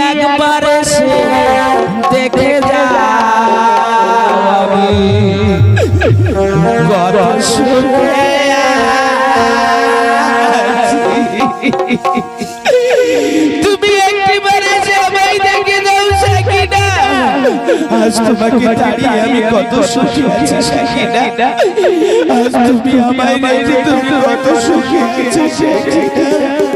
একবার এসে দেখে যাও আমি কত সুখে তুমি একবার এসে আমায় দেখে যাও সাকিনা আজ তোমাকে দাঁড়িয়ে আমি কত সুখী আছি সাকিনা আজ তুমি আমায় দেখে তুমি কত সুখী আছো সাকিনা